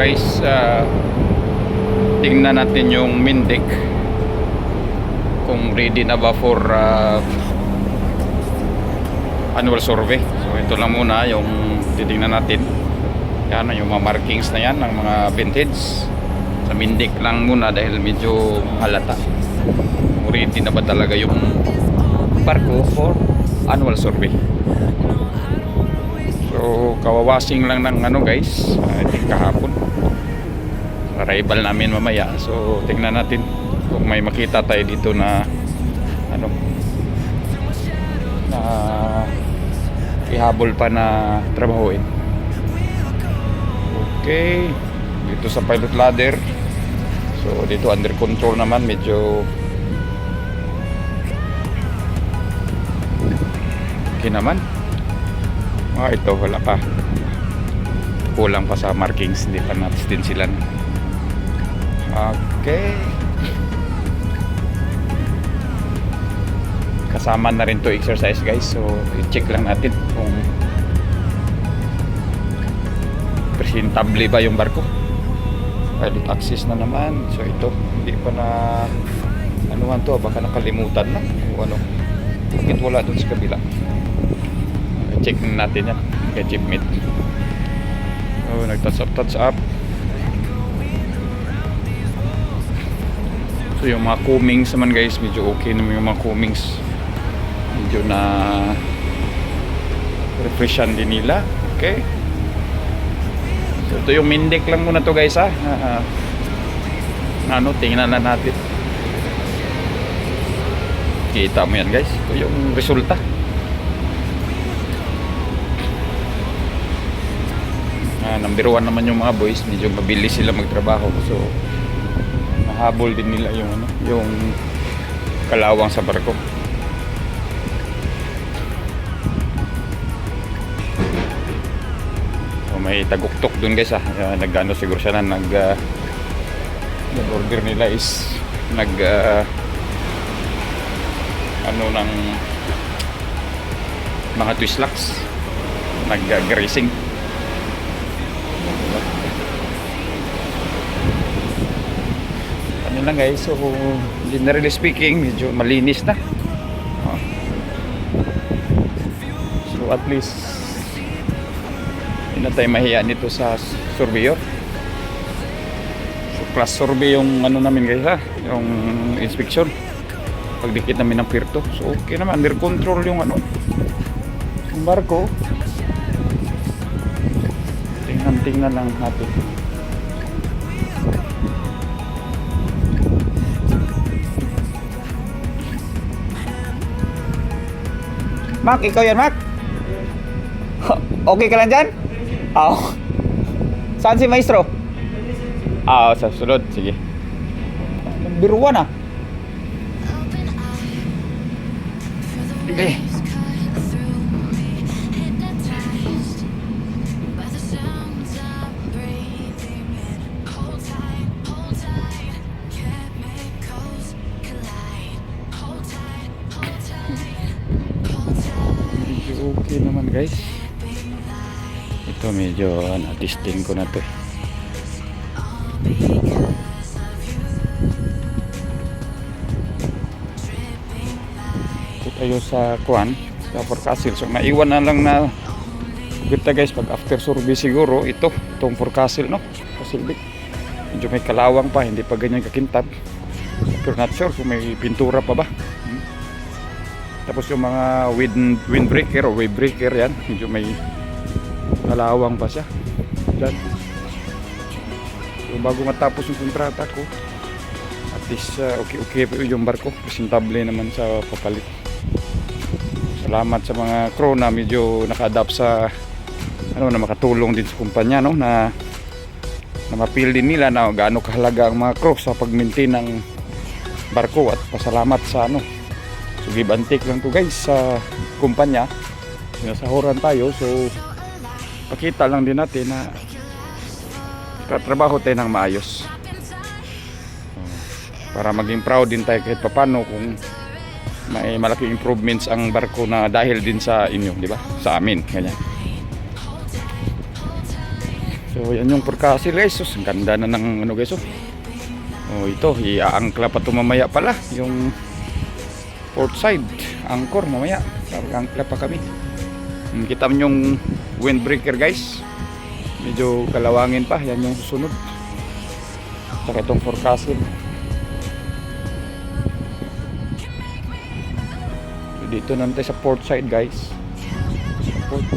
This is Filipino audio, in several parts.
guys, tingnan natin yung main deck kung ready na ba for annual survey. So ito lang muna yung titingnan natin. Yan yung mga markings na yan ng mga vintage. Sa main deck lang muna dahil medyo halata. Ready na ba talaga yung barko for annual survey. So kawawashing lang ng ano guys, I think kahapon. Arrival namin mamaya. So tingnan natin kung may makita tayo dito na ano na ihabol pa na trabahuin. Okay, dito sa pilot ladder. So dito under control naman, medyo okay naman. Ito wala pa, kulang pa sa markings, hindi pa natin sila. Okay, kasama na rin to exercise guys. So i-check lang natin kung presentable ba yung barko. Pilot access na naman. So ito hindi pa na anuhan to, baka nakalimutan na o ano, bakit wala dun sa kabila. Check natin yan kay Jeepmate. Oh, nag-touch up. So yung mga coamings naman guys, medyo okay naman yung mga coamings. Medyo na refreshan din nila. Okay, so ito yung main deck lang muna to guys ha. Ano, tingnan na natin. Kita mo yan guys, ito yung resulta. Number 1 naman yung mga boys, medyo mabilis sila magtrabaho. So nahabol din nila yung ano, yung kalawang sa barko. So may taguktok dun guys ha. Nag-ano siguro siya na nag-order nila is ano ng mga twist locks, nag-greasing. Ano lang guys, so generally speaking medyo malinis na. So at least hindi na tayo mahiya nito sa surveyor. So class survey yung ano namin guys ha, yung inspection, pagdikit namin ng pirto. So okay naman, under control yung ano, yung barko. Tingnan lang natin. Mac, ikaw yan Mac? Okay ka lang dyan? Oo. Saan si Maestro? Sa sunod, sige. Biruan ah. Okay. Okay naman guys. Ito medyo na-testing ko na to. Ito tayo sa kuan, sa forecastle. So naiwan na lang na kita guys pag after survey siguro itong forecastle no. Kasilbik. Medyo may kalawang pa, hindi pa ganyan kakintab. Pero not sure kung may pintura pa ba. Tapos yung mga windbreaker o wave breaker yan, medyo may kalawang pa siya. Diyan. So bago matapos yung kontrata ko, at least okay yung barko, presentable naman sa papalit. Salamat sa mga crew na medyo naka-adapt sa ano, na makatulong din sa kumpanya no, na mapil din nila na gaano kahalaga ang mga crew sa pag-maintain ng barko. At pasalamat sa ano, so give and take lang to guys sa kumpanya. Sinasahuran tayo, so pakita lang din natin na katrabaho tayo ng maayos para maging proud din tayo kahit papano kung may malaking improvements ang barko na dahil din sa inyo, di ba? Sa amin, ganyan. So yan yung forecast guys. So, ang ganda na ng ano guys. Oh, ito iaangkla pa ito mamaya pala yung port side anchor mamaya. Angkla pa kami. Kita mo yung windbreaker guys. Medyo kalawangin pa. Yan yung susunod. Saka itong forecast. So, dito na tayo sa port side guys. Sa port.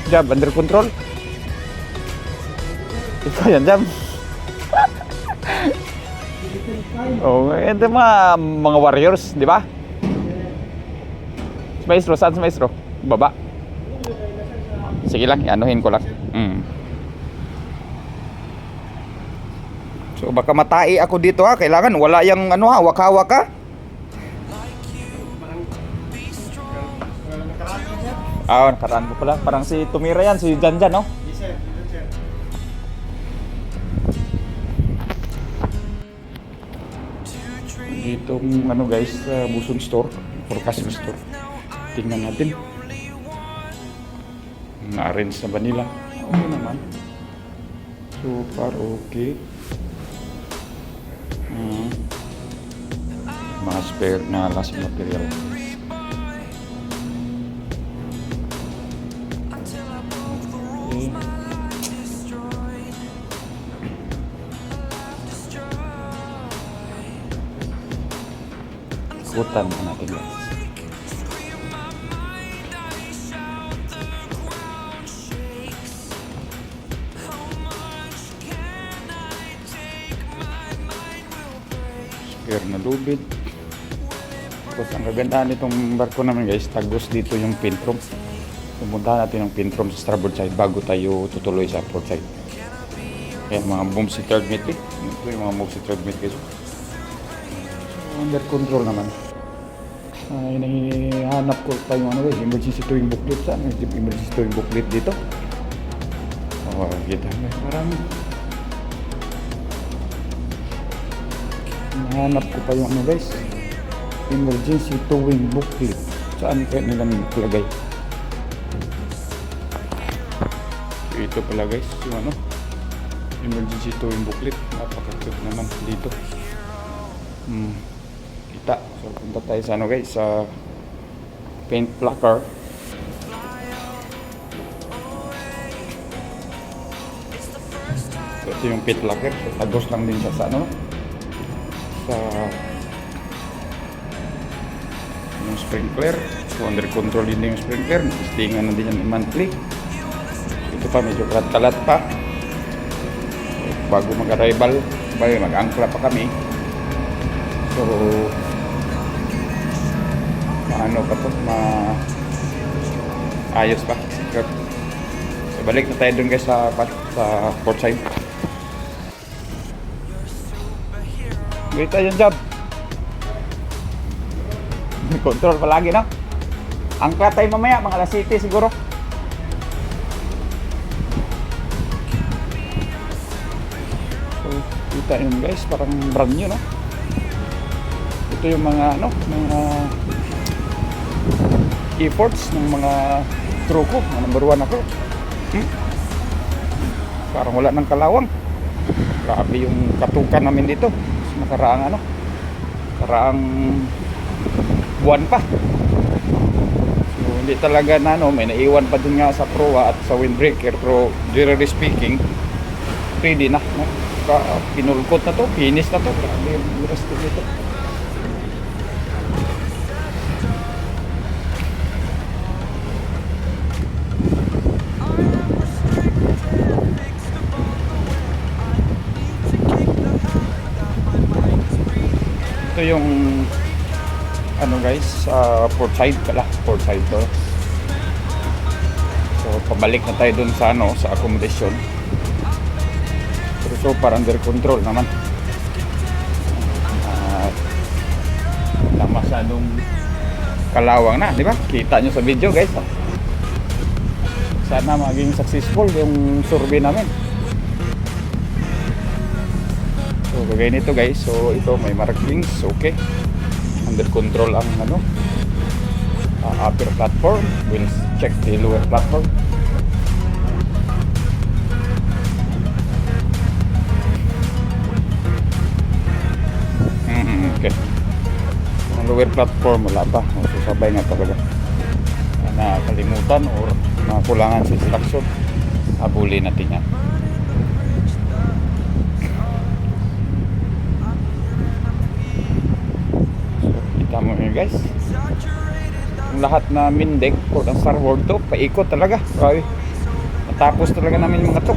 Jab, under control. Ikaw yan, Jab. Oh, ito mga warriors, di ba? Si Maestro, saan si Maestro? Baba. Sige lang, ianuhin ko lang. So baka matai ako dito ha. Kailangan wala yung ano ha, waka-waka. Nakaraan ko pala. Parang si Tumira yan, si Janjan, no? Yes, sir. Dito ano guys, Buson store, forecast store. Tingnan natin. Na-arrange na ba nila? Okay naman. So far okay. Mga spare na last material. Ikutan na natin guys. Spare na lubid. Tapos ang kagandahan nitong barko namin guys, tagos dito yung pintrom. Pumuntahan natin ang pintrom sa starboard side bago tayo tutuloy sa port side. Kaya mga boom si third mate. Ito yung mga boom si third mate guys. Under control naman. Hinahanap ko pa yung ano guys, emergency towing booklet. Saan yung emergency towing booklet dito? Kita guys, parang hinahanap ko pa yung ano guys, emergency towing booklet. Saan kaya nila nilagay? Ito pala guys, yung ano, emergency towing booklet. Napaka-cute naman dito. Kita. So punta tayo sa ano guys, sa paint placard. So ito yung paint placard. So tagos lang din siya sa ano, sa yung sprinkler. So under control din yung sprinkler. Testingan na din yan monthly. Ito pa medyo kalat-kalat pa. So, bago mag-arrival, mag-angkla pa kami. So ano pa to, ayos pa. So, balik na tayo dun guys sa port side. Wait tayo job. Control palagi no. Angkla tayo mamaya mga alas 7 siguro. So kita yun guys, parang brand new no. Ito yung mga ano, mga efforts ng mga crew ko, number 1 ako. Parang wala ng kalawang. Grabe yung katukan namin dito sa nakaraang nakaraang buwan pa. So hindi talaga na may naiwan pa din nga sa proa at sa windbreaker, pero generally speaking ready na no? Pinulkot na to, finish na to. Grabe yung rest dito. Ito yung ano guys, port side pala, port side to. So pabalik na tayo dun sa ano, sa accommodation. So far under control naman. Wala masyadong kalawang na, di ba? Kita nyo sa video guys. Sana maging successful yung survey namin. So kagaya nito guys, so ito may markings, okay. Under control ang ano, upper platform. We'll check the lower platform. Okay. Ang lower platform wala pa. Susabay nga talaga. Nakalimutan or nakulangan sa instruction. Habulin natin yan. So, kita mo yun guys. Ang lahat na main deck for the starboard to, paikot talaga. Grabe. Natapos talaga namin mga to.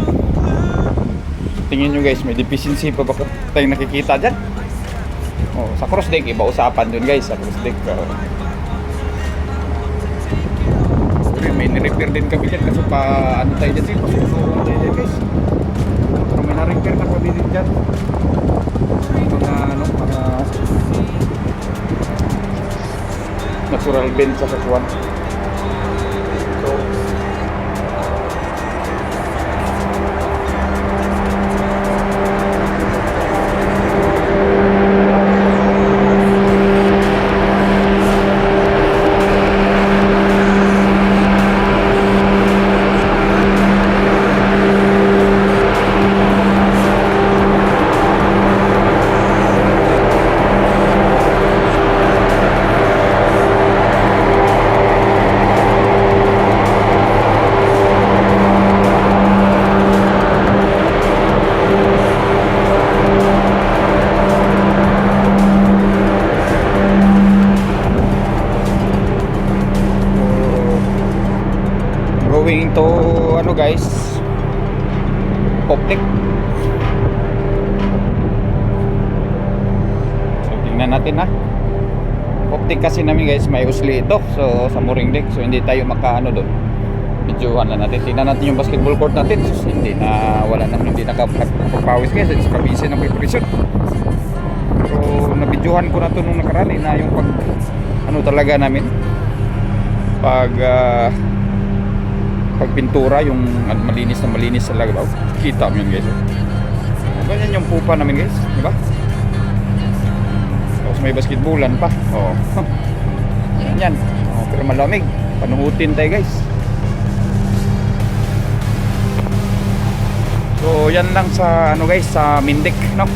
Tingin nyo guys, may deficiency pa ba tayong nakikita dyan? Oh, sa cross deck, iba usapan dun guys, sa cross deck. May ni-repair din kami dyan kasi pa ano tayo dyan, pasusurong tayo dyan guys. Pero may na-repair na kami din dyan. Mga ano, mga natural bend sa saswan. So, going to ano guys, optic. So tingnan natin ha. Optic kasi namin guys, may usli ito. So sa mooring deck, so hindi tayo makaano doon. Videohan na natin. Tingnan natin yung basketball court natin. So hindi na, wala na, hindi nakapagpawis guys. Sa kabisi ng preparation. So nabidyohan ko na to nung nakaraan na yung pag ano talaga namin pag pagpintura, yung malinis talaga. Kita mo yun guys. Ganyan yung pupa namin guys, di ba? Tapos may basketballan pa. Oh. Yan. Oh, pero malamig. Panuhutin tayo guys. So yan lang sa ano guys, sa main deck, no?